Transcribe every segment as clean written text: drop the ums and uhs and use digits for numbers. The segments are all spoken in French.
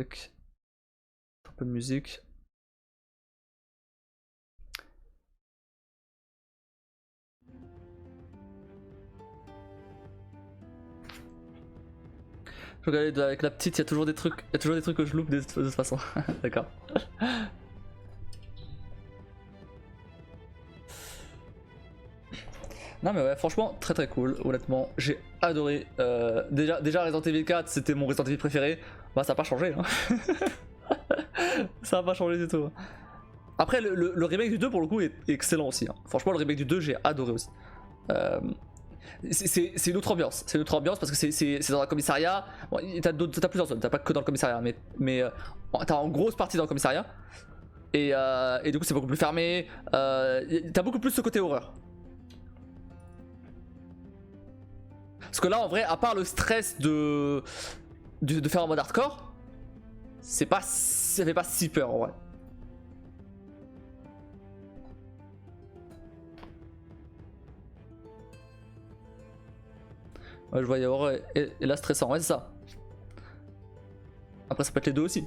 avec un peu de musique. Je regardais avec la petite, il y a toujours des trucs que je loupe de toute façon. D'accord. Non mais ouais, franchement très très cool, honnêtement, j'ai adoré. Déjà Resident Evil 4 c'était mon Resident Evil préféré, bah ça a pas changé hein. Ça a pas changé du tout. Après le remake du 2 pour le coup est excellent aussi hein. Franchement le remake du 2 j'ai adoré aussi. C'est une autre ambiance, parce que c'est dans un commissariat. Bon, t'as plusieurs zones, t'as pas que dans le commissariat, mais t'as en grosse partie dans le commissariat. Et du coup c'est beaucoup plus fermé, t'as beaucoup plus ce côté horreur. Parce que là en vrai, à part le stress de faire en mode hardcore, ça fait pas si peur en vrai. Ouais, je voyais horreur et là stressant, ouais c'est ça. Après ça peut être les deux aussi.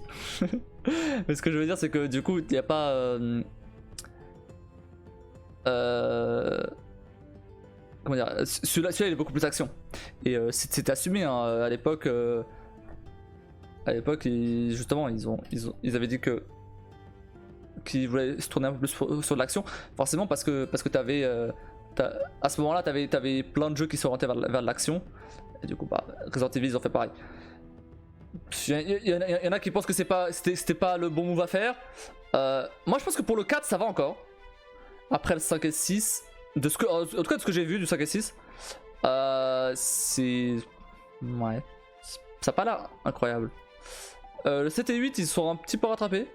Mais ce que je veux dire c'est que du coup il n'y a pas... comment dire, celui-là il est beaucoup plus action. Et c'était assumé hein, à l'époque. Justement ils avaient dit que qu'ils voulaient se tourner un peu plus sur de l'action. Forcément parce que t'avais... à ce moment-là t'avais plein de jeux qui s'orientaient vers l'action. Et du coup bah, Resident Evil ils ont fait pareil. Il y en a qui pensent que c'était pas le bon move à faire. Moi je pense que pour le 4 ça va encore. Après le 5 et 6, en tout cas de ce que j'ai vu du 5 et 6, c'est... Ouais, ça a pas l'air incroyable. Le 7 et 8 ils sont un petit peu rattrapés.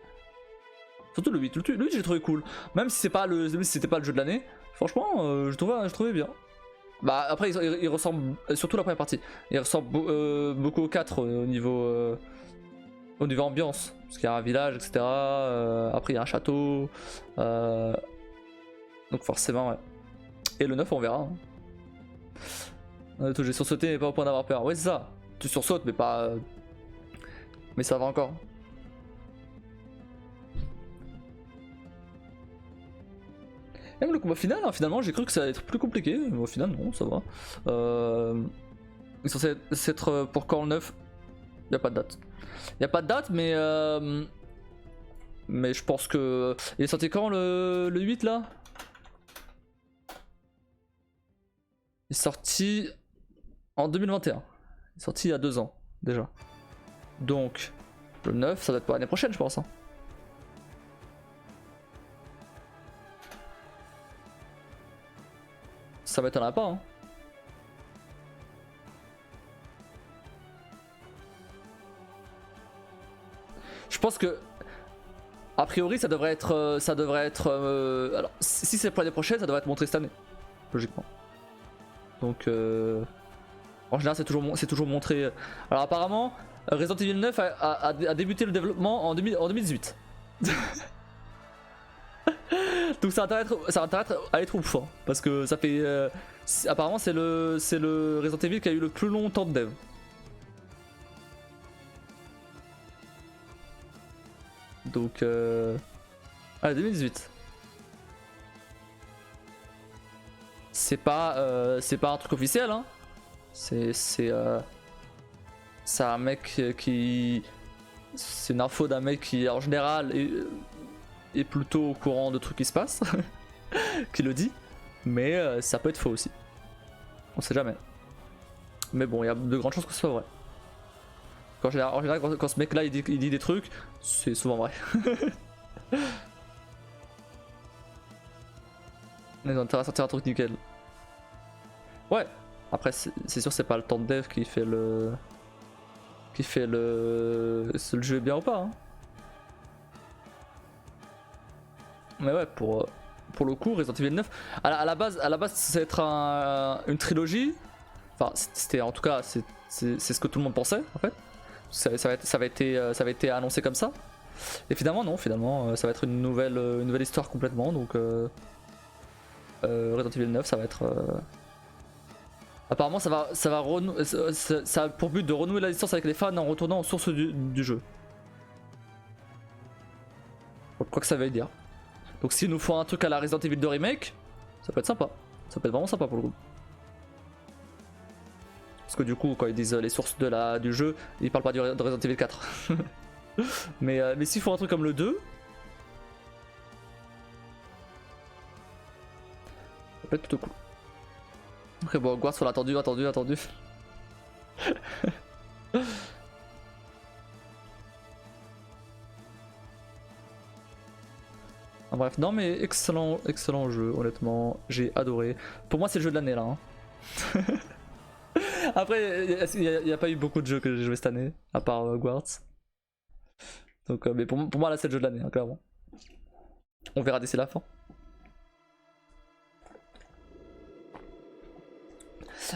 Surtout le 8, le 8 j'ai trouvé cool. Même si c'était pas le jeu de l'année, franchement je trouvais bien. Bah après il ressemble, surtout la première partie, il ressemble beaucoup au 4 au niveau ambiance. Parce qu'il y a un village, etc. Après il y a un château. Donc forcément ouais. Et le 9 on verra. Hein. J'ai sursauté mais pas au point d'avoir peur. Ouais c'est ça. Tu sursautes mais pas... Mais ça va encore. Même le combat final, hein, finalement j'ai cru que ça allait être plus compliqué, mais au final non, ça va. Il est censé être pour quand le 9? Il n'y a pas de date. Il n'y a pas de date, mais je pense que... Il est sorti quand le 8 là? Il est sorti en 2021. Il est sorti il y a 2 ans déjà. Donc le 9 ça doit être pour l'année prochaine je pense. Hein. Ça m'étonnerait pas. Hein. Je pense que a priori ça devrait être alors si c'est pour l'année prochaine ça devrait être montré cette année logiquement. Donc en général c'est toujours montré. Alors apparemment Resident Evil 9 a débuté le développement en 2018. Donc ça va intérêt à être ouf hein, parce que ça fait apparemment c'est le Resident Evil qui a eu le plus long temps de dev. Donc ah 2018. C'est pas un truc officiel hein. C'est un mec qui... C'est une info d'un mec qui en général est plutôt au courant de trucs qui se passent. Qui le dit. Mais ça peut être faux aussi. On sait jamais. Mais bon, il y a de grandes chances que ce soit vrai. En général quand ce mec là il dit des trucs, c'est souvent vrai. Ils ont intérêt à sortir un truc nickel. Ouais. Après c'est sûr c'est pas le temps de dev qui fait le... Si le jeu est bien ou pas. Hein. Mais ouais pour le coup Resident Evil 9 à la base ça va être une trilogie. Enfin c'était en tout cas c'est ce que tout le monde pensait en fait. Ça avait été annoncé comme ça. Et finalement non, ça va être une nouvelle histoire complètement. Donc Resident Evil 9 ça va être... Apparemment ça a pour but de renouer la distance avec les fans en retournant aux sources du jeu. quoi que ça veuille dire. Donc s'ils nous font un truc à la Resident Evil 2 Remake, ça peut être sympa. Ça peut être vraiment sympa pour le coup. Parce que du coup, quand ils disent les sources du jeu, ils parlent pas de Resident Evil 4. mais s'ils font un truc comme le 2, ça peut être plutôt cool. Ok, bon, Guards, on l'a attendu. Ah, bref, non mais excellent jeu, honnêtement, j'ai adoré. Pour moi, c'est le jeu de l'année là. Hein. Après, il n'y a pas eu beaucoup de jeux que j'ai joué cette année, à part Guards. Donc, mais pour moi, là, c'est le jeu de l'année, hein, clairement. On verra d'ici la fin.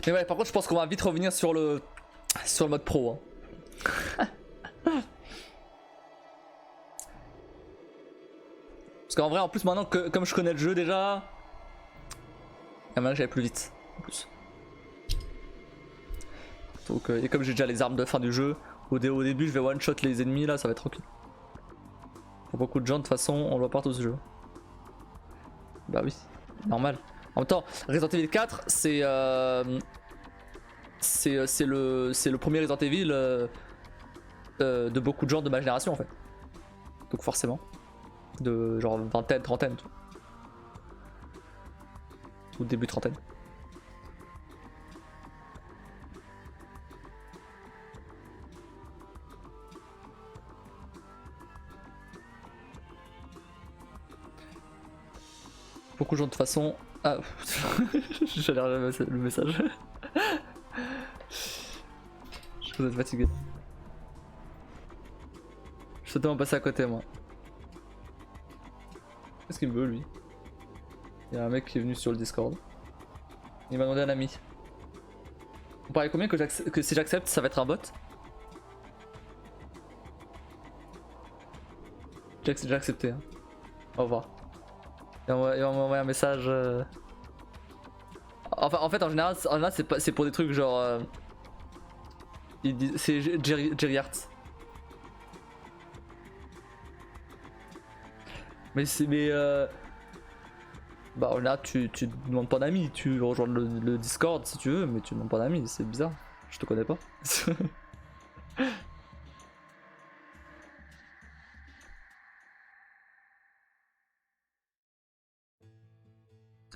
Mais ouais, par contre, je pense qu'on va vite revenir sur le mode pro. Hein. Parce qu'en vrai, en plus, maintenant, comme je connais le jeu déjà, maintenant j'allais plus vite. En plus. Donc, et comme j'ai déjà les armes de fin du jeu, au début, je vais one shot les ennemis là, ça va être tranquille. Pour beaucoup de gens, de toute façon, on le voit partout ce jeu. Bah oui, normal. En même temps, Resident Evil 4, c'est le premier Resident Evil de beaucoup de gens de ma génération en fait. Donc forcément, de genre vingtaine, trentaine, tout. Ou début trentaine. Beaucoup de gens de toute façon. Ah, j'allais regarder le message. Je vous êtes fatigué. Je suis totalement passé à côté moi. Qu'est-ce qu'il me veut lui? Il y a un mec qui est venu sur le Discord. Il m'a demandé un ami. On paraît combien que si j'accepte ça va être un bot? J'ai accepté. Hein. Au revoir. Il va m'envoyer un message. En fait, en général c'est pour des trucs genre. C'est Jerry Hart. Mais c'est. Bah là, tu demandes pas d'amis. Tu rejoins le Discord si tu veux, mais tu demandes pas d'amis. C'est bizarre. Je te connais pas.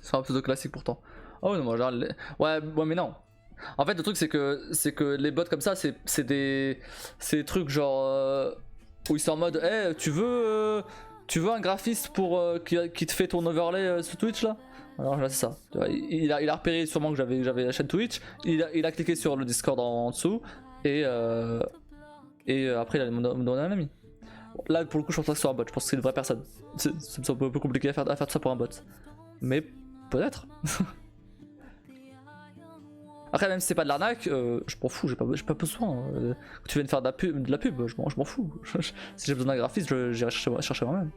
C'est un pseudo classique pourtant. Oh non, moi genre, ouais, mais non. En fait, le truc c'est que les bots comme ça, c'est des trucs genre où ils sont en mode, hey, tu veux un graphiste pour qui te fait ton overlay sur Twitch là? Alors là c'est ça. Il a repéré sûrement que j'avais la chaîne Twitch. Il a cliqué sur le Discord en dessous et après il a me donné un ami. Bon, là pour le coup je pense pas que c'est un bot. Je pense que c'est une vraie personne. Ça me semble un peu compliqué à faire ça pour un bot. Mais peut-être. Après, même si c'est pas de l'arnaque, je m'en fous, j'ai pas besoin. Que tu viennes faire de la pub, je m'en fous. Si j'ai besoin d'un graphiste, j'irai chercher moi-même.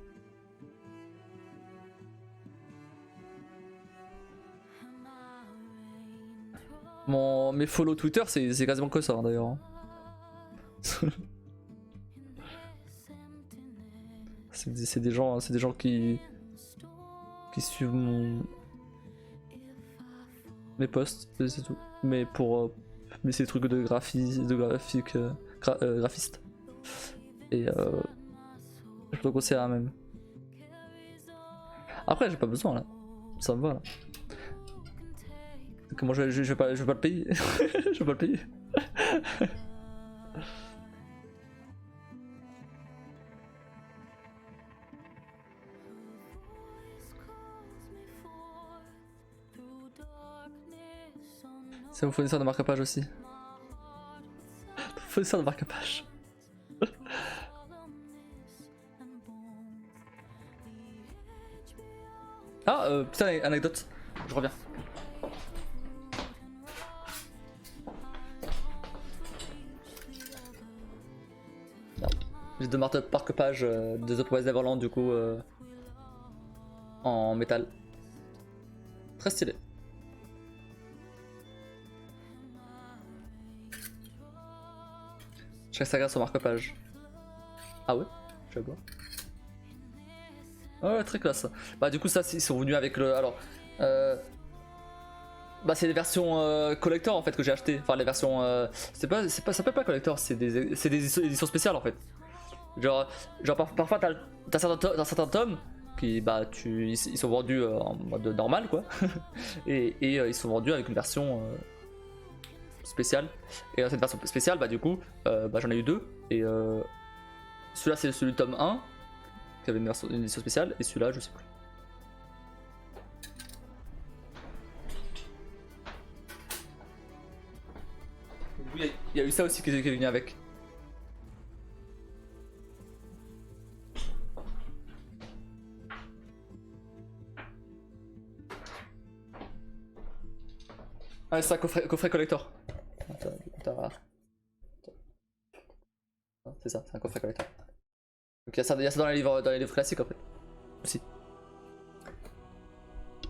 Mes follow Twitter, c'est quasiment que ça hein, d'ailleurs. Hein. c'est des gens qui suivent mes posts, c'est tout. Mais mais c'est des trucs de graphiste. Et je peux conseiller à même. Après j'ai pas besoin là. Ça me va là. Comment je vais pas le payer. Je vais pas le payer. C'est mon fournisseur de marque-page aussi. Fournisseur de marque-page. Ah, putain, anecdote. Je reviens. J'ai deux marque-pages de The Promised Neverland du coup en métal. Très stylé. Chaque saga son marque-page. Ah ouais? Je sais pas. Ouais, très classe. Bah du coup ça ils sont venus avec le... Alors... Bah c'est les versions collector en fait que j'ai acheté. Enfin les versions... ça s'appelle pas collector, c'est des éditions spéciales en fait. Genre parfois t'as certains tomes qui bah ils sont vendus en mode normal quoi. et ils sont vendus avec une version spéciale. Et cette version spéciale bah du coup bah, j'en ai eu deux. Et celui-là c'est celui du tome 1 qui avait une édition spéciale. Et celui-là je sais plus. Il y a eu ça aussi qui est venu avec. Ah, c'est un coffret collector. C'est ça, c'est un coffret collector. Donc il y a ça dans les livres classiques en fait. Aussi.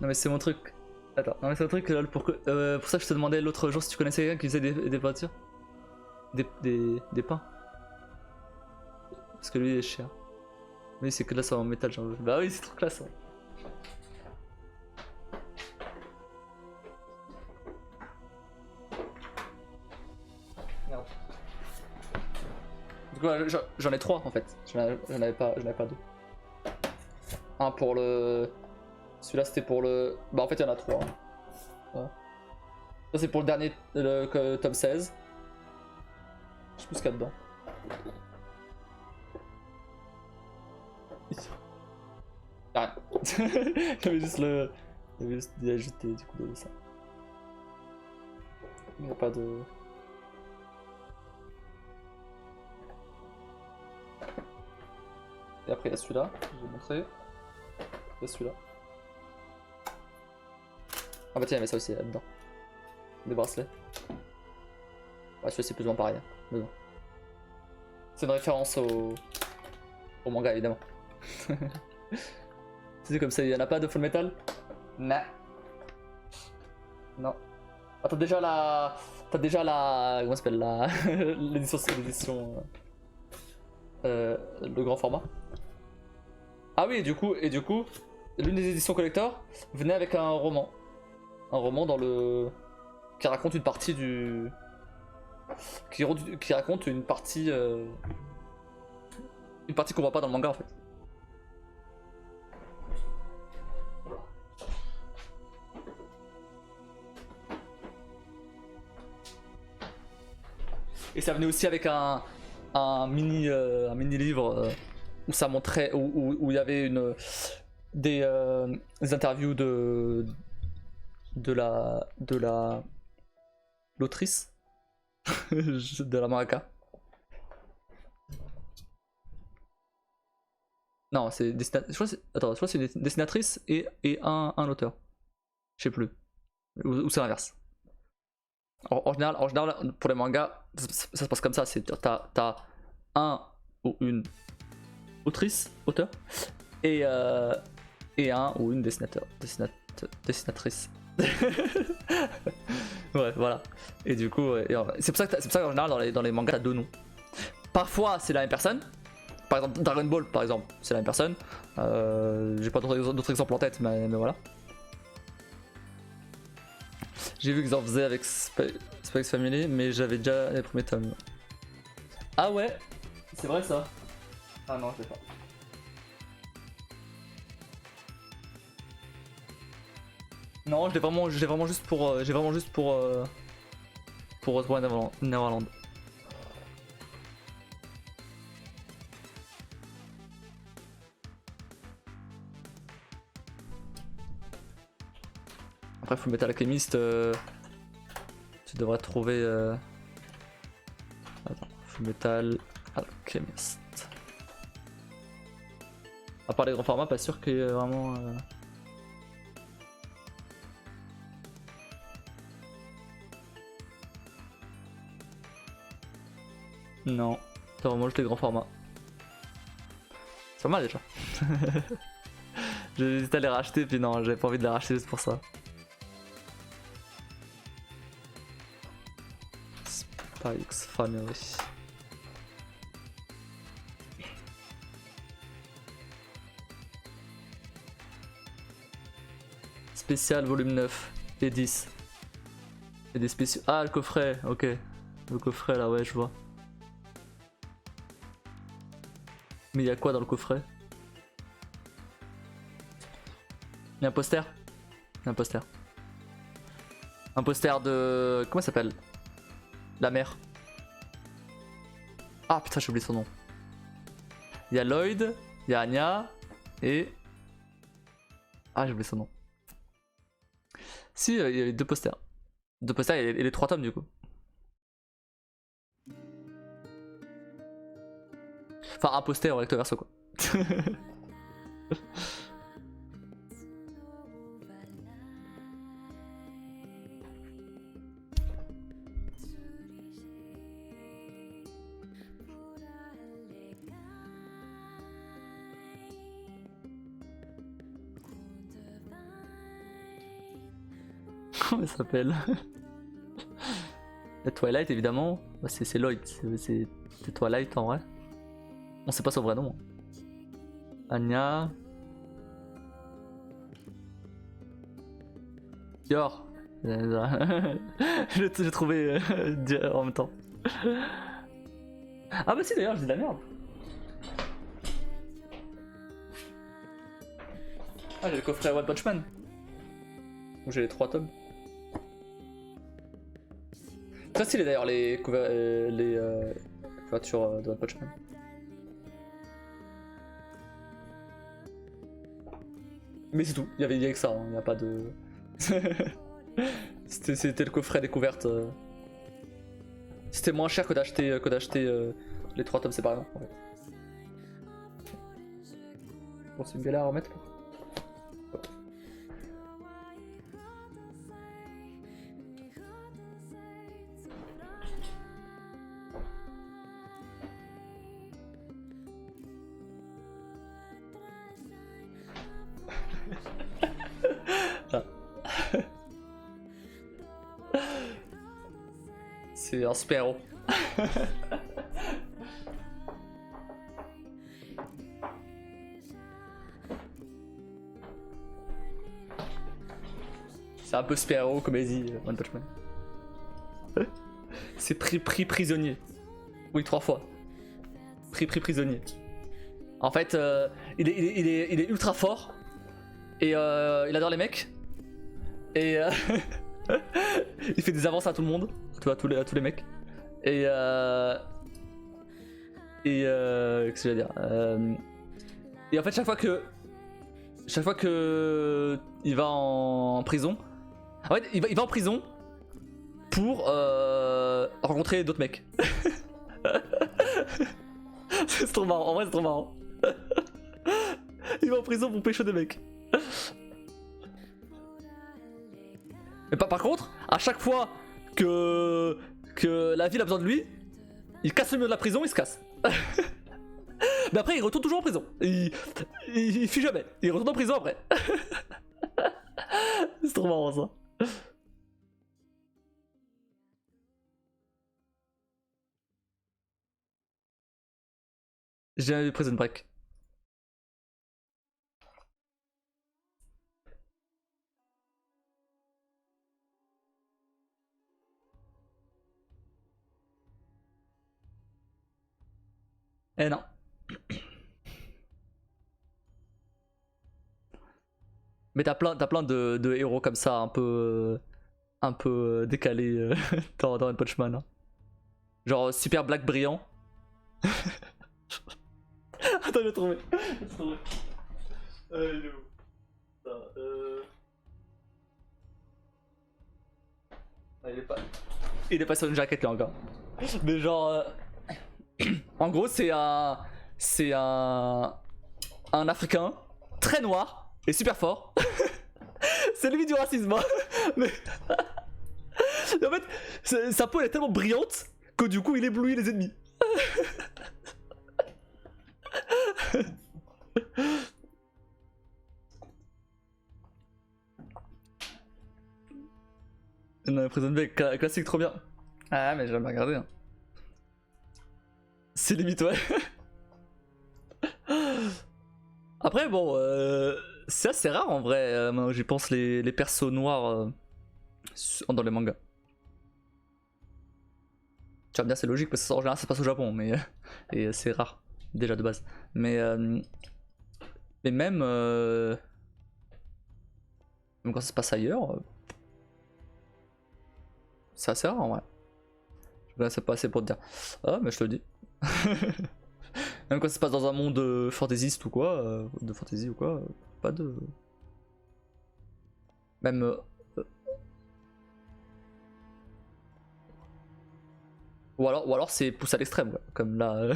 Non mais c'est mon truc. Attends, non mais c'est mon truc lol, pour ça je te demandais l'autre jour si tu connaissais quelqu'un qui faisait des peintures. Des pains. Parce que lui il est cher. Oui c'est que là c'est en métal genre. Bah oui c'est trop classe. Hein. Merde. Du coup j'en ai trois en fait. J'en avais pas deux. Un pour le... Celui-là c'était pour le... Bah en fait il y en a trois. Hein. Ouais. Ça c'est pour le dernier, le tome 16. Je sais plus ce qu'il y a dedans. Y'a rien. Il y avait juste le... Il y avait juste ajouté du coup de dessin. Il n'y a pas de... Et après il y a celui-là, je vais montrer. Il y a celui-là. Ah bah tiens il y avait ça aussi là-dedans. Des bracelets. Ouais celui-là c'est plus ou moins pareil. Hein. Mais bon. C'est une référence au manga évidemment. C'est comme ça, il y en a pas de Full Metal? Nah. Non. Ah, t'as déjà la... Comment ça s'appelle la... l'édition... le grand format. Ah oui, et du coup, l'une des éditions collector venait avec un roman. Un roman dans le... qui raconte une partie du... Qui raconte une partie... Une partie qu'on voit pas dans le manga en fait. Et ça venait aussi avec un mini livre où ça montrait, où il y avait des interviews de l'autrice de la mangaka. Non, c'est je crois que c'est une dessinatrice et un auteur. Je sais plus. Ou c'est l'inverse. En général, pour les mangas, ça se passe comme ça. T'as un ou une auteur, et un ou une dessinatrice. Ouais, voilà. Et du coup, c'est pour ça qu'en général, dans les mangas, t'as deux noms. Parfois, c'est la même personne. Par exemple, Dragon Ball, par exemple, c'est la même personne. J'ai pas d'autres exemples en tête, mais voilà. J'ai vu qu'ils en faisaient avec Spikes Family, mais j'avais déjà les premiers tomes. Ah ouais, c'est vrai ça. Ah non, je l'ai pas. Non, j'ai vraiment juste pour retrouver Neverland. Après, Fullmetal Alchemist, tu devrais trouver. Attends, Fullmetal Alchemist. À part les grands formats, pas sûr qu'il y ait vraiment. Non, t'as vraiment juste les grands formats. C'est pas mal déjà. J'ai hésité à les racheter, puis non, j'avais pas envie de les racheter juste pour ça. Spikes Family. Spécial volume 9 et 10. Et des spéciaux. Ah, le coffret, ok. Le coffret là, ouais, je vois. Mais il y a quoi dans le coffret? Il y a un poster? Il y a un poster. Un poster de. Comment ça s'appelle? La mère. Ah putain, j'ai oublié son nom. Il y a Lloyd, il y a Anya et. Ah, j'ai oublié son nom. Si, il y avait deux posters. Deux posters et les 3 tomes du coup. Enfin, un poster recto verso quoi. Comment elle s'appelle? La Twilight évidemment. Bah, c'est Lloyd, c'est Twilight en vrai. On sait pas son vrai nom. Anya. Dior. J'ai trouvé en même temps. Ah bah si d'ailleurs, je dis de la merde. Ah, j'ai le coffret One Punch Man. Où j'ai les 3 tomes. Très stylé d'ailleurs les couvertures de One Punch Man. Mais c'est tout, il y avait que ça, il n'y a pas de... C'était le coffret découverte. C'était moins cher que d'acheter les 3 tomes séparément en fait. Bon, c'est une galère à remettre quoi. C'est un super héros. C'est un peu super héros comédie One Punch Man. C'est pris prisonnier. Oui, 3 fois. Pris prisonnier. En fait, il est ultra fort. Et il adore les mecs. Et il fait des avances à tout le monde. Tu vois, à tous les mecs. Et qu'est-ce que je veux dire et en fait, chaque fois que il va en prison, en fait, il va en prison pour rencontrer d'autres mecs. C'est trop marrant, en vrai c'est trop marrant. Il va en prison pour pécho des mecs. Mais par contre, à chaque fois que la ville a besoin de lui, il casse le mur de la prison, il se casse. Mais après, il retourne toujours en prison. Il fuit jamais. Il retourne en prison après. C'est trop marrant ça. J'ai jamais vu Prison Break. Eh non. Mais t'as plein de héros comme ça, un peu décalés dans One Punch Man. Hein. Genre super black brillant. Attends, je l'ai trouvé. Il est où? Ah, il est pas sur une jaquette là encore. Mais genre, en gros, c'est un Africain très noir et super fort. C'est limite du racisme. Hein. Mais en fait, sa peau elle est tellement brillante que du coup il éblouit les ennemis. Non, Prison Break classique trop bien. Ah mais j'ai jamais regardé. Hein. C'est limite ouais. Après bon, c'est assez rare en vrai, maintenant que j'y pense, les persos noirs dans les mangas. Tu vas me dire, c'est logique parce que en général ça se passe au Japon, mais et c'est rare déjà de base. Mais même quand ça se passe ailleurs, c'est assez rare en vrai. Je connaissais pas assez pour te dire. Ah, mais je te le dis. Même quand ça se passe dans un monde fantaisiste ou quoi, de fantasy ou quoi, pas de. Même. Ou alors c'est poussé à l'extrême, quoi. Comme la.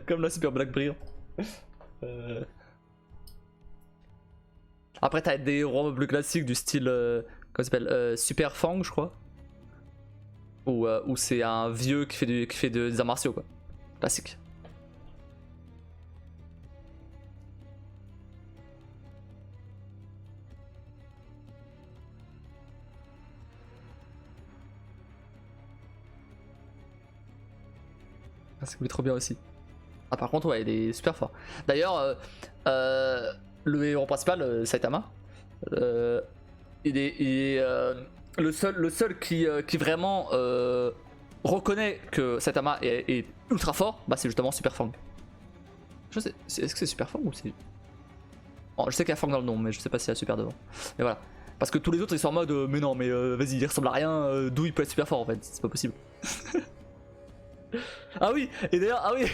Comme la Super Black Brillant. Après, t'as des héros plus classiques du style. Comment ça s'appelle Super Fang, je crois. Où c'est un vieux qui fait des arts martiaux, quoi. Classique. Ah, c'est trop bien aussi. Ah, par contre, ouais, il est super fort. D'ailleurs, le héros principal, Saitama, il est le seul qui vraiment reconnaît que Saitama est ultra fort, bah c'est justement Super Fang. Je sais, est-ce que c'est Super Fang ou c'est. Oh, je sais qu'il y a Fang dans le nom, mais je sais pas s'il y a Super devant. Mais voilà. Parce que tous les autres ils sont en mode mais non, mais vas-y, il ressemble à rien, d'où il peut être super fort en fait, c'est pas possible. Ah oui, et d'ailleurs, ah oui,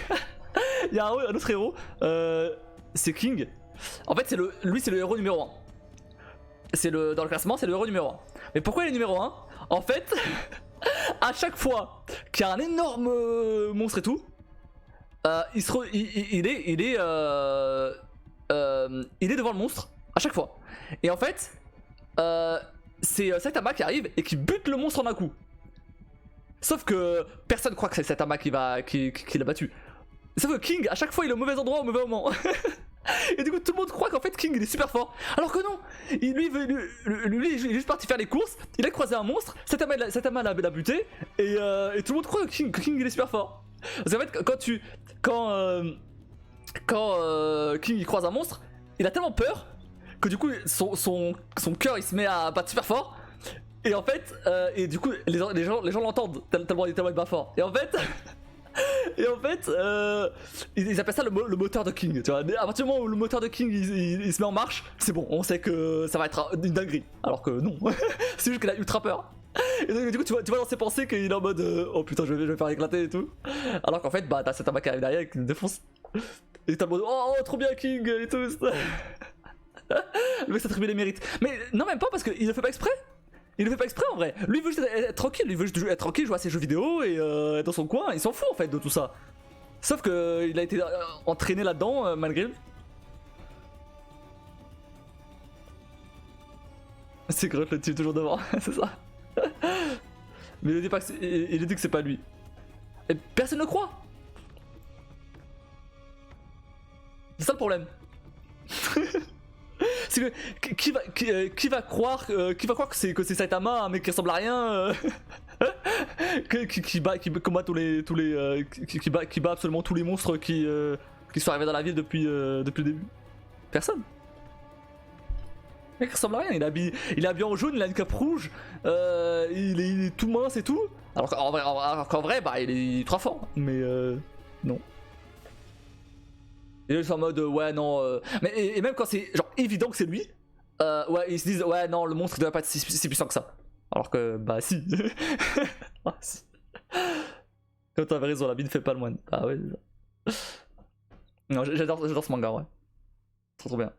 il y a un autre héros, c'est King. En fait, lui, c'est le héros numéro 1. Dans le classement, c'est le héros numéro 1. Mais pourquoi il est numéro 1? En fait, à chaque fois qu'il y a un énorme monstre et tout, il est devant le monstre à chaque fois. Et en fait, c'est Saitama qui arrive et qui bute le monstre en un coup. Sauf que personne croit que c'est Saitama qui l'a battu. Sauf que King, à chaque fois, il est au mauvais endroit au mauvais moment. Et du coup, tout le monde croit qu'en fait King il est super fort. Alors que non, lui il est juste parti faire les courses. Il a croisé un monstre, Saitama l'a buté. Et tout le monde croit que King il est super fort. Parce qu'en fait, quand King il croise un monstre, il a tellement peur que du coup, son cœur il se met à battre super fort. Et en fait, et du coup, les gens l'entendent tellement il est pas fort. Et en fait. Et en fait, ils appellent ça le moteur de King. Tu vois, à partir du moment où le moteur de King il se met en marche, c'est bon, on sait que ça va être une dinguerie. Alors que non, c'est juste qu'il a ultra peur. Et donc, du coup, tu vois dans ses pensées qu'il est en mode oh putain, je vais faire éclater et tout. Alors qu'en fait, bah t'as cet qui arrive derrière et qui le défonce. Et t'as le mode oh trop bien King et tout. Le mec s'attribue les mérites. Mais non, même pas parce qu'il le fait pas exprès. Il le fait pas exprès en vrai. Lui il veut juste être tranquille, il veut juste être tranquille, jouer à ses jeux vidéo et être dans son coin, il s'en fout en fait de tout ça. Sauf que il a été entraîné là-dedans malgré lui. C'est Groot le tue toujours devant, c'est ça. Mais il dit pas que il dit que c'est pas lui. Et personne ne croit. C'est ça le problème. C'est que qui va croire que c'est Saitama, un mec qui ressemble à rien, qui bat absolument tous les monstres qui sont arrivés dans la ville depuis le début. Personne. Le mec ressemble à rien, il est habillé en jaune, il a une cape rouge, il est tout mince et tout. Alors qu'en vrai, bah il est trop fort, mais non. Et là, ils sont en mode ouais, non. Mais et même quand c'est genre évident que c'est lui, ouais, ils se disent ouais, non, le monstre il doit pas être si puissant que ça. Alors que, bah si. Ah, si. Quand t'avais raison, la bille ne fait pas le moine. Ah ouais, c'est ça. Non, j'adore ce manga, ouais. Trop bien.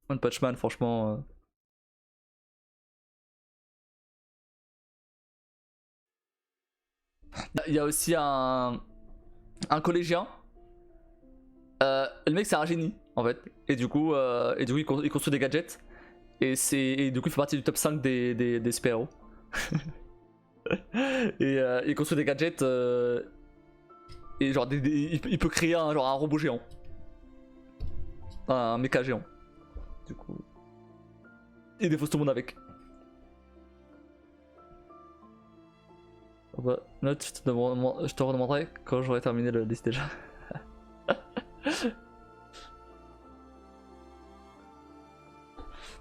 One Punch Man, franchement. Il y a aussi un collégien. Le mec, c'est un génie, en fait. Et du coup, il construit des gadgets. Et du coup, il fait partie du top 5 des super-héros. Et il construit des gadgets. Et genre, il peut créer un robot géant. Un méca géant. Du coup. Il défausse tout le monde avec. Bah, note, je te redemanderai quand j'aurai terminé le liste déjà.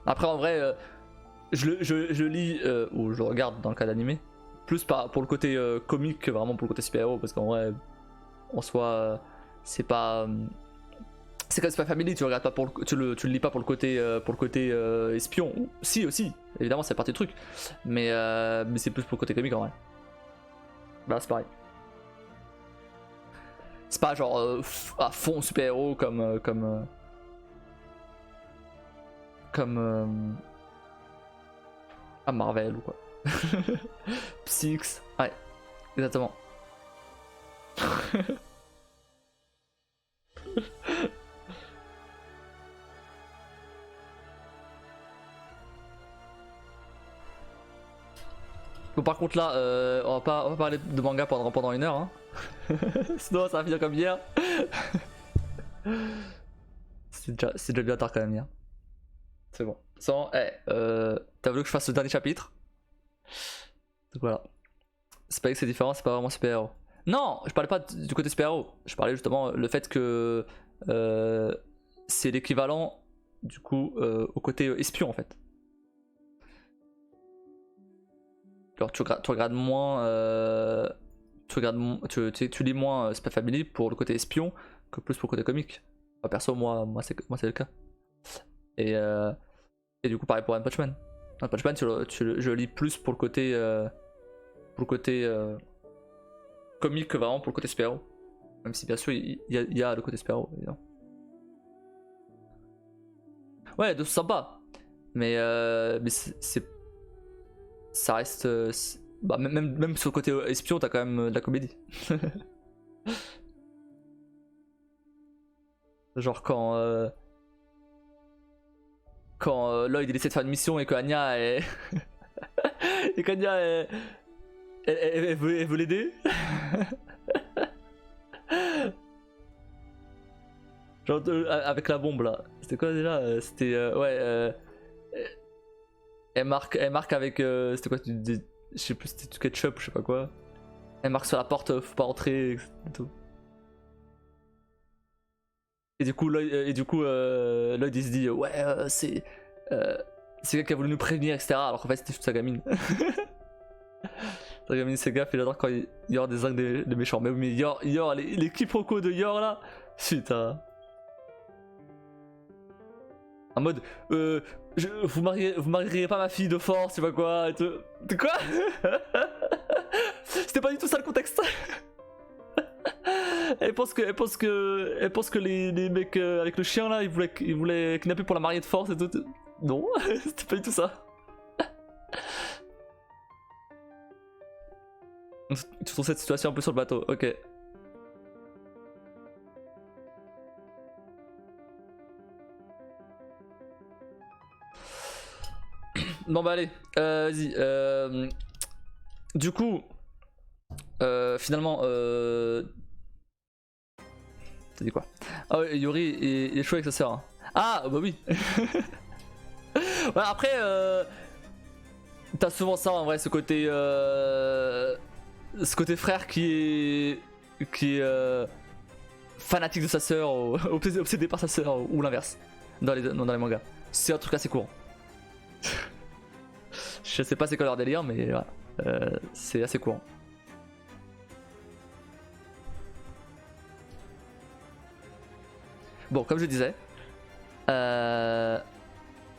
Après en vrai, je lis, ou je regarde dans le cas d'animé, plus pour le côté comique que vraiment pour le côté super-héros, parce qu'en vrai, en soi, c'est pas... c'est comme Spy Family, tu regardes pas tu le lis pas pour le côté espion. Si aussi, évidemment c'est partie du truc, mais c'est plus pour le côté comique en vrai. Bah c'est pareil. C'est pas genre à fond super héros comme à Marvel ou quoi. Psyx, ouais, exactement. Bon, par contre là, on va pas parler de manga pendant 1 heure, hein. Sinon ça va finir comme hier. C'est déjà bien tard quand même hier. C'est bon. Sans, t'as voulu que je fasse le dernier chapitre. Donc voilà. C'est pas que c'est différent, c'est pas vraiment super héros. Non, je parlais pas du côté super héros. Je parlais justement le fait que c'est l'équivalent du coup au côté espion en fait. Alors tu regardes moins, tu lis moins Spy Family pour le côté espion que plus pour le côté comique. Enfin, perso moi c'est le cas. Et du coup pareil pour One Punch Man. One Punch Man je lis plus pour le côté comique que vraiment pour le côté super-héros. Même si bien sûr il y a le côté super-héros évidemment. Ouais, de sympa. Mais ça reste bah, même sur le côté espion t'as quand même de la comédie. Genre quand Lloyd il essaie de faire une mission et que Anya est... et qu'Anya elle veut l'aider. Genre avec la bombe là. C'était quoi déjà? C'était ouais elle marque avec c'était quoi je sais plus, c'était du ketchup ou je sais pas quoi. Elle marque sur la porte, faut pas entrer et tout. Et du coup Lloyd il se dit ouais c'est quelqu'un qui a voulu nous prévenir etc. Alors qu'en fait c'était juste sa gamine. Sa gamine c'est gaffe, et j'adore quand Yor désingue des méchants. Mais oui mais Yor les quiproquos de Yor là. Putain. En mode vous marieriez pas ma fille de force, tu sais pas quoi et tout. De quoi? C'était pas du tout ça le contexte. Elle pense que les mecs avec le chien là, ils voulaient kidnapper pour la marier de force et tout. Non, c'était pas du tout ça. Tu trouves cette situation un peu sur le bateau, ok. Bon bah allez, vas-y. Du coup, finalement, t'as dit quoi? Ah ouais, Yuri il est chaud avec sa sœur. Hein. Ah bah oui. Ouais, après, t'as souvent ça en vrai, ce côté frère qui est fanatique de sa sœur, obsédé par sa sœur ou l'inverse dans les mangas. C'est un truc assez courant. Je sais pas c'est quoi leur délire, mais voilà, c'est assez courant. Bon, comme je disais,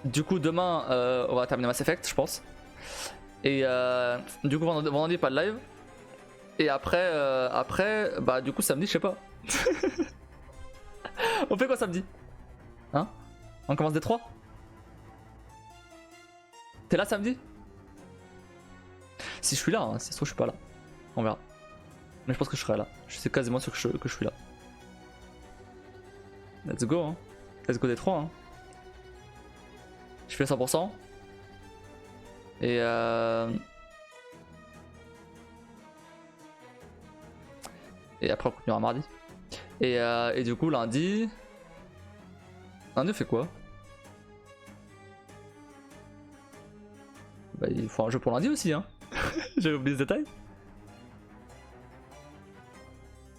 du coup demain on va terminer Mass Effect, je pense. Et du coup vendredi pas de live. Et après, bah du coup samedi, je sais pas. On fait quoi samedi? Hein? On commence des 3? T'es là samedi? Si je suis là, hein, si ça se trouve je suis pas là. On verra. Mais je pense que je serai là. Je suis quasiment sûr que je suis là. Let's go, hein. Let's go des 3, hein. Je fais 100%. Et après on continuera mardi. Et du coup lundi on fait quoi? Bah il faut un jeu pour lundi aussi hein. J'ai oublié ce détail.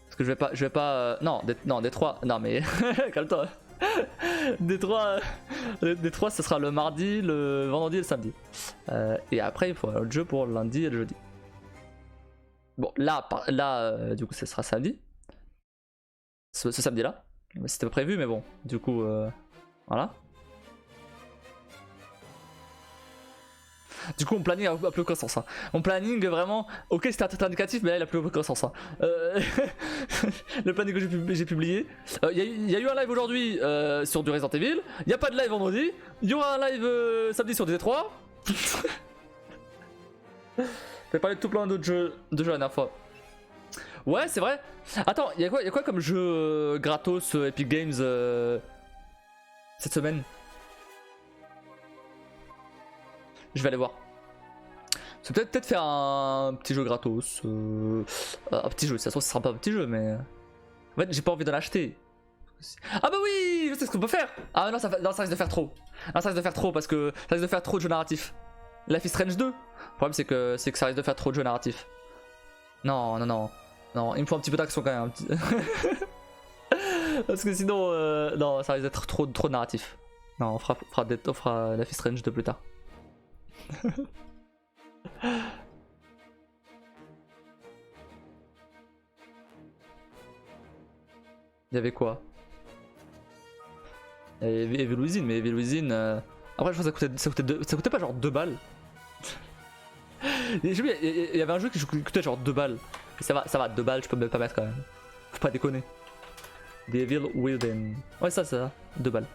Parce que je vais pas non, des 3. Non mais calme-toi. Détroit, ce sera le mardi, le vendredi et le samedi. Et après, il faut un autre jeu pour le lundi et le jeudi. Bon, là, du coup, ce sera samedi. Ce samedi-là. C'était pas prévu, mais bon, du coup, voilà. Du coup, mon planning a plus aucun sens. Hein. Mon planning, vraiment, ok, c'était un trait indicatif, mais là, il a plus aucun sens. Hein. Le planning que j'ai publié. Il y a eu un live aujourd'hui sur du Resident Evil. Il n'y a pas de live vendredi. Il y aura un live samedi sur Détroit. J'ai parlé de tout plein d'autres jeux la dernière fois. Ouais, c'est vrai. Attends, il y a quoi comme jeu gratos Epic Games cette semaine? Je vais aller voir. C'est peut-être faire un petit jeu gratos. Un petit jeu, ça se trouve, ce sera pas un petit jeu, mais. En fait, j'ai pas envie d'en acheter. Ah bah oui, je sais ce qu'on peut faire. Ah non, ça risque de faire trop. Non, ça risque de faire trop parce que ça risque de faire trop de jeux narratifs. Life is Strange 2. Le problème, c'est que ça risque de faire trop de jeux narratifs. Non, non, non. Non, il me faut un petit peu d'action quand même. Parce que sinon, non, ça risque d'être trop narratif. Non, on fera Life is Strange 2 plus tard. Il y avait quoi? Il y avait Evil Within, mais Evil Within. Après, je pense que ça coûtait pas genre 2 balles. Il y avait un jeu qui coûtait genre 2 balles. Et ça va, 2 balles, je peux même pas mettre quand même. Faut pas déconner. The Evil Within. Ouais, ça, 2 balles.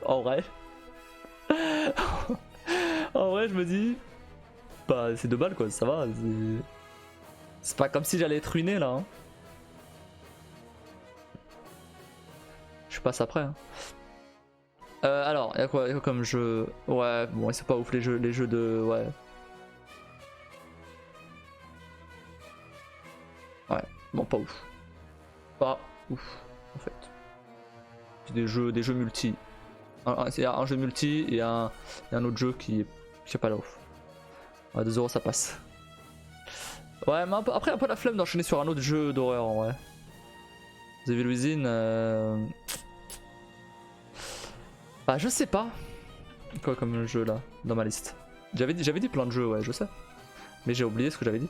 En vrai. En vrai, je me dis. Bah, c'est 2 balles quoi, ça va. C'est pas comme si j'allais être ruiné là. Hein. Je passe après. Hein. Alors, y'a quoi comme jeu? Ouais, bon, c'est pas ouf les jeux de. Ouais. Ouais, bon, pas ouf. Pas ouf, en fait. C'est des jeux multi. C'est un jeu multi et un autre jeu qui est pas là ouf. Ouais, 2€ ça passe. Ouais, mais après un peu la flemme d'enchaîner sur un autre jeu d'horreur en vrai. The Evil Within. Bah, je sais pas. Quoi comme jeu là, dans ma liste? J'avais dit plein de jeux, ouais, je sais. Mais j'ai oublié ce que j'avais dit.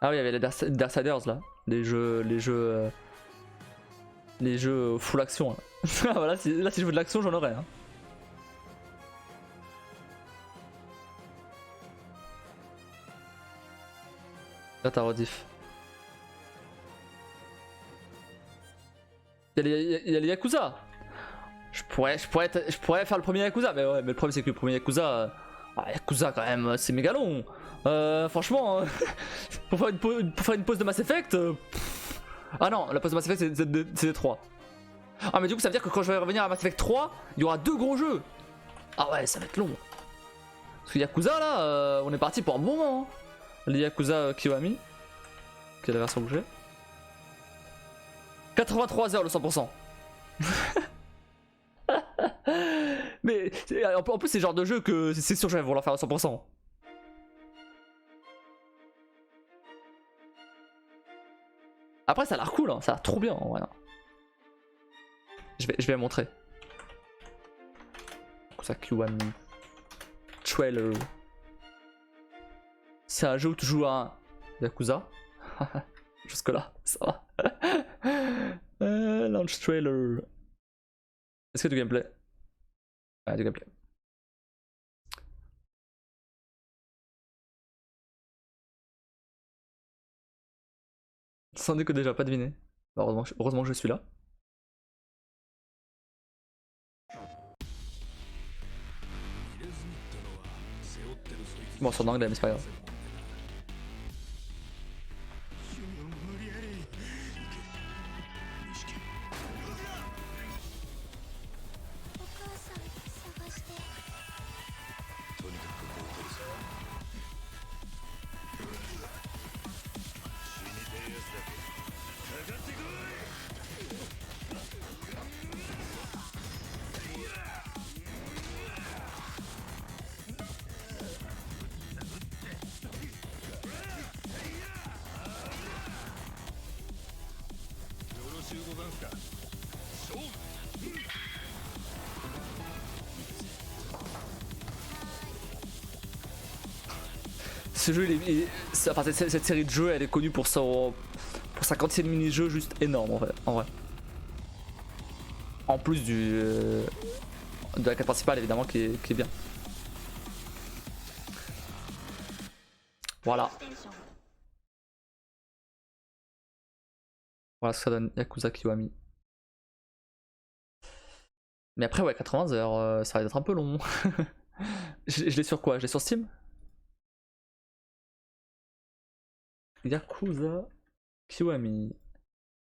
Ah oui, il y avait les Darksiders là, les jeux full action. Là, voilà, là si je veux de l'action, j'en aurais. Hein. Là t'as rediff. Il y a les Yakuza. Je pourrais faire le premier Yakuza, mais ouais, mais le problème c'est que le premier Yakuza, Yakuza quand même, c'est méga long. Franchement, pour faire une pause de Mass Effect. Ah non, la pause de Mass Effect c'est des 3. Ah mais du coup ça veut dire que quand je vais revenir à Mass Effect 3, il y aura 2 gros jeux. Ah ouais, ça va être long. Parce que Yakuza là, on est parti pour un bon moment. Hein. Les Yakuza Kiwami, qui est la version que j'ai. 83 heures le 100%. Mais en plus c'est le genre de jeu que c'est sûr que je vais vouloir faire à 100%. Après ça a l'air cool, hein. Ça a l'air trop bien en vrai. Je vais montrer. Ça Kiwami trailer. C'est un jeu où tu joues à un Yakuza. Jusque là, ça va. Launch trailer. Est-ce que du gameplay? Ouais, du gameplay. Sans déconner, déjà pas deviné. Bah, heureusement que je suis là. Bon, c'est en anglais, mais c'est pas grave. ce jeu, enfin, cette série de jeux, elle est connue pour sa quantité de mini-jeux juste énorme en vrai. En plus de la quête principale évidemment qui est bien. Voilà. Voilà ce que ça donne Yakuza Kiwami. Mais après ouais 80 heures, ça va être un peu long. je l'ai sur quoi? Je l'ai sur Steam? Yakuza Kiwami.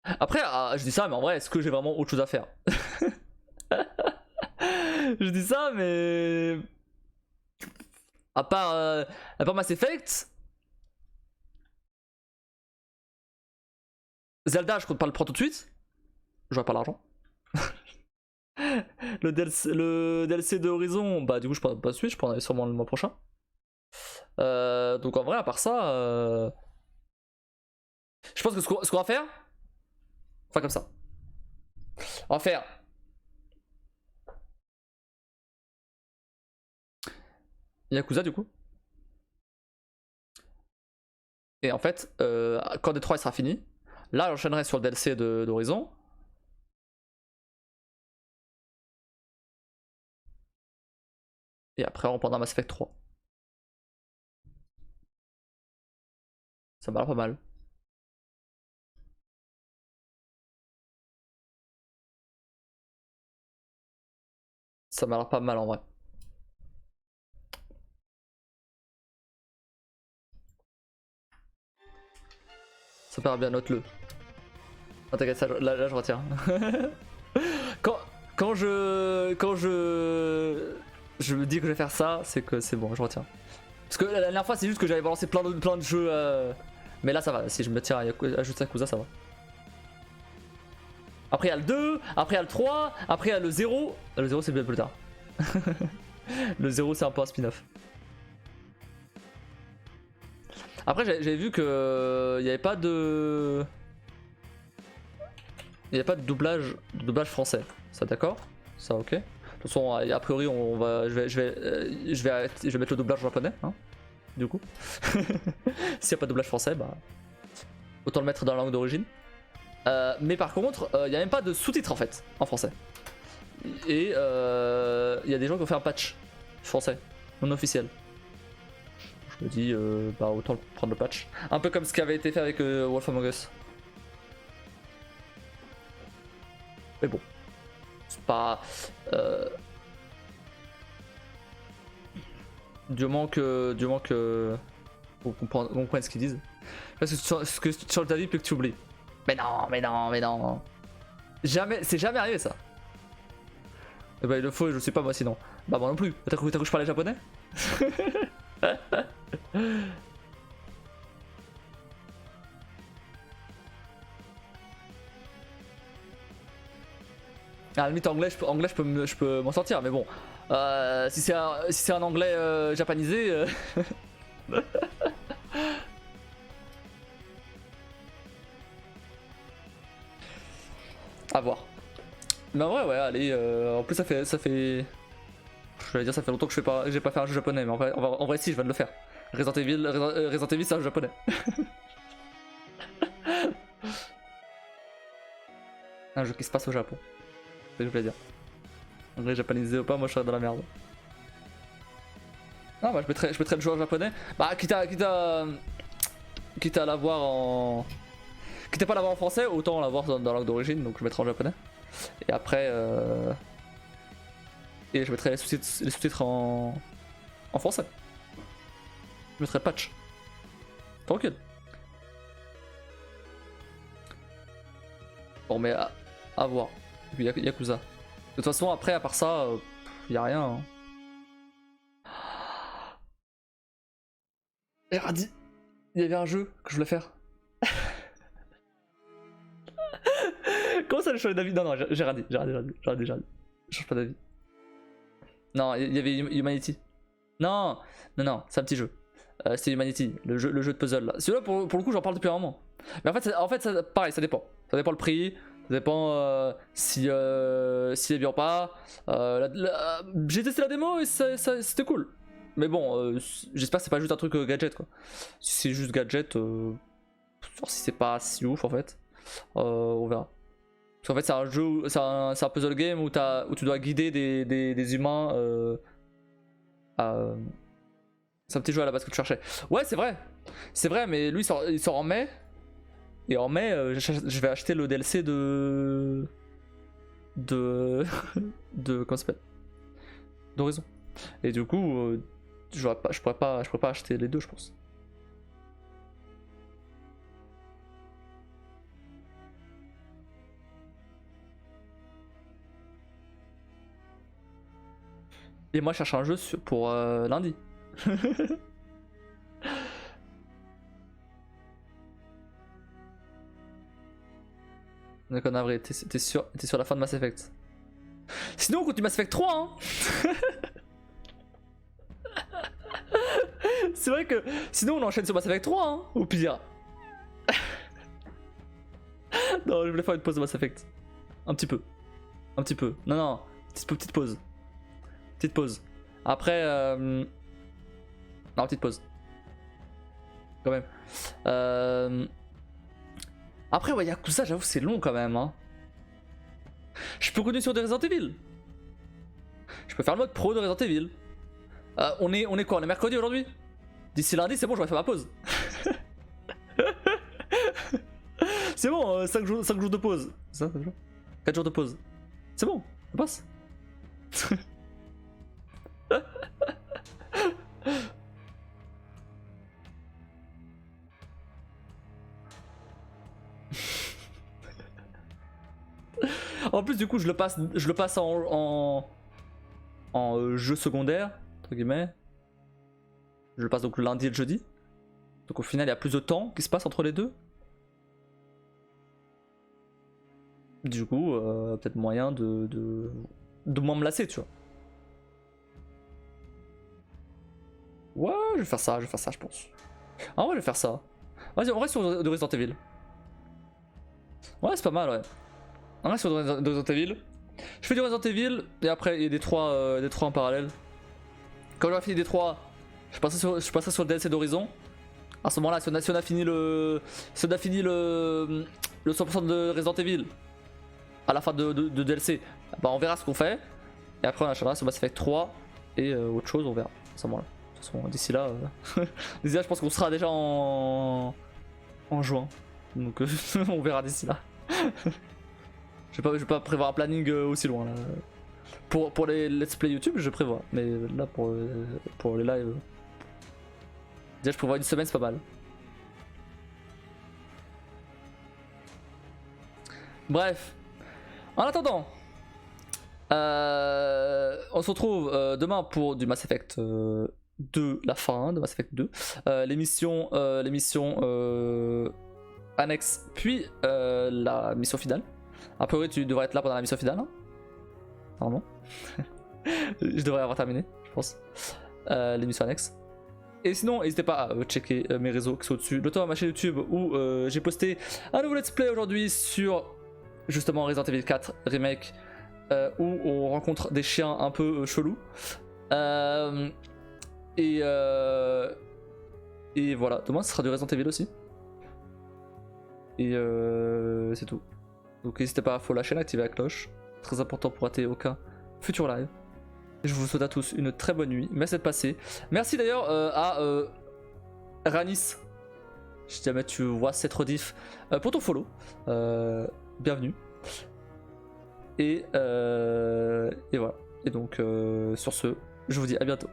Après, je dis ça, mais en vrai, est-ce que j'ai vraiment autre chose à faire? Je dis ça, mais. À part Mass Effect. Zelda, je compte pas le prendre tout de suite. J'aurai pas l'argent. le DLC de Horizon, bah du coup, je prends pas de suite, je prendrai sûrement le mois prochain. Donc en vrai, à part ça. Je pense que ce qu'on va faire. Enfin, comme ça. On va faire. Yakuza, du coup. Et en fait, quand D3 il sera fini, là j'enchaînerai sur le DLC d'Horizon. Et après on reprendra Mass Effect 3. Ça m'a l'air pas mal. Ça m'a l'air pas mal en vrai. Ça paraît bien, note-le. Oh, t'inquiète, ça, là je retiens. quand je me dis que je vais faire ça, c'est que c'est bon, je retiens. Parce que la dernière fois, c'est juste que j'avais balancé plein de jeux. Mais là, ça va. Si je me tiens à juste Yakuza, ça va. Après, il y a le 2, après, il y a le 3, après, il y a le 0. Le 0, c'est bien plus tard. Le 0, c'est un peu un spin-off. Après, j'avais vu que il n'y avait pas de. Il n'y a pas de doublage français. Ça, d'accord? Ça, ok. De toute façon, a priori, je vais mettre le doublage japonais, hein, du coup. S'il n'y a pas de doublage français, bah. Autant le mettre dans la langue d'origine. Mais par contre, il n'y a même pas de sous-titres en fait, en français. Et il y a des gens qui ont fait un patch français, non officiel. Je me dis, bah autant prendre le patch. Un peu comme ce qui avait été fait avec Wolf Among Us. Mais bon, c'est pas. Du moment que on comprenne ce qu'ils disent. Parce que tu changes ta vie puis que tu oublies. Mais non. Jamais, c'est jamais arrivé ça. Et bah il le faut, je sais pas moi sinon. Bah moi non plus. T'as cru que je parlais japonais? À la limite anglais je peux m'en sortir, mais bon. Si c'est un anglais japanisé. À voir. Mais en vrai ouais allez, en plus ça fait. Je vais dire ça fait longtemps que j'ai pas fait un jeu japonais, mais en vrai si je viens de le faire. Resident Evil c'est un jeu japonais. Un jeu qui se passe au Japon. C'est ce que je voulais dire. En vrai japonisé ou pas, moi je serais dans la merde. Non bah je mettrais le joueur japonais. Bah quitte à l'avoir en. Quitte à pas l'avoir en français, autant l'avoir dans la langue d'origine, donc je mettrai en japonais. Et après et je mettrai les sous-titres en français. Je mettrai patch. Tranquille. Bon mais à voir. Et puis Yakuza. De toute façon après à part ça, y a rien. Hein. J'ai dit, il y avait un jeu que je voulais faire. Comment ça, le choix d'avis? Non, j'ai radé. Je change pas d'avis. Non, il y avait Humanity. Non, c'est un petit jeu. C'était Humanity, le jeu de puzzle là. Celui-là, pour le coup, j'en parle depuis un moment. Mais en fait pareil, ça dépend. Ça dépend le prix, ça dépend s'il est bien ou pas. J'ai testé la démo et c'était cool. Mais bon, j'espère que c'est pas juste un truc gadget quoi. Si c'est juste gadget, genre si c'est pas si ouf en fait, on verra. Parce qu'en fait c'est un jeu, c'est un puzzle game où, où tu dois guider des humains à... C'est un petit jeu à la base que tu cherchais. Ouais c'est vrai mais lui il sort en mai. Et en mai je vais acheter le DLC de... comment ça s'appelle, d'Horizon. Et du coup je pourrais pas acheter les deux je pense. Et moi je cherche un jeu pour lundi. Donc en avril, t'es sur la fin de Mass Effect. Sinon on continue Mass Effect 3 hein. C'est vrai que sinon on enchaîne sur Mass Effect 3 hein, au pire. Non je voulais faire une pause de Mass Effect. Un petit peu. Un petit peu. Non, petite pause. Petite pause. Après non, petite pause. Quand même. Après ouais Yakuza j'avoue c'est long quand même hein. Je peux continuer sur des Resident Evil. Je peux faire le mode pro de Resident Evil. On est quoi? On est mercredi aujourd'hui? D'ici lundi c'est bon j'aurais fait ma pause. C'est bon 5 jours de pause. Ça, 4 jours de pause. C'est bon, ça passe. En plus du coup je le passe en jeu secondaire entre guillemets. Je le passe donc le lundi et le jeudi. Donc au final il y a plus de temps qui se passe entre les deux. Du coup peut-être moyen de moins me lasser tu vois. Ouais je vais faire ça je pense. Ah ouais je vais faire ça. Vas-y on reste sur de Resident Evil. Ouais c'est pas mal ouais. On reste sur de Resident Evil. Je fais du Resident Evil et après il y a des 3 en parallèle. Quand j'aurai fini des 3, je passerai sur le DLC d'Horizon. À ce moment là si on a fini le 100% de Resident Evil à la fin de DLC, bah on verra ce qu'on fait. Et après on achètera sur Mass Effect 3 et autre chose on verra à ce moment là. De toute façon d'ici là, je pense qu'on sera déjà en juin. Donc on verra d'ici là. Je vais pas prévoir un planning aussi loin là. Pour les let's play YouTube je prévois, mais là pour les lives, déjà je prévois une semaine c'est pas mal. Bref, en attendant, on se retrouve demain pour du Mass Effect 2, la fin de Mass Effect 2, l'émission annexe, puis la mission finale. A priori tu devrais être là pendant la mission finale, hein normalement. Je devrais avoir terminé, je pense, l'émission annexe. Et sinon, n'hésitez pas à checker mes réseaux qui sont au-dessus, notamment ma chaîne YouTube où j'ai posté un nouveau let's play aujourd'hui sur justement Resident Evil 4 Remake, où on rencontre des chiens un peu chelous. Et voilà, demain ce sera du Resident Evil aussi. Et c'est tout. Donc n'hésitez pas à follow la chaîne, activer la cloche. Très important pour rater aucun futur live. Je vous souhaite à tous une très bonne nuit. Merci d'être passé. Merci d'ailleurs à Ranis. Si jamais tu vois cette rediff, pour ton follow. Bienvenue. Et voilà. Et donc sur ce, je vous dis à bientôt.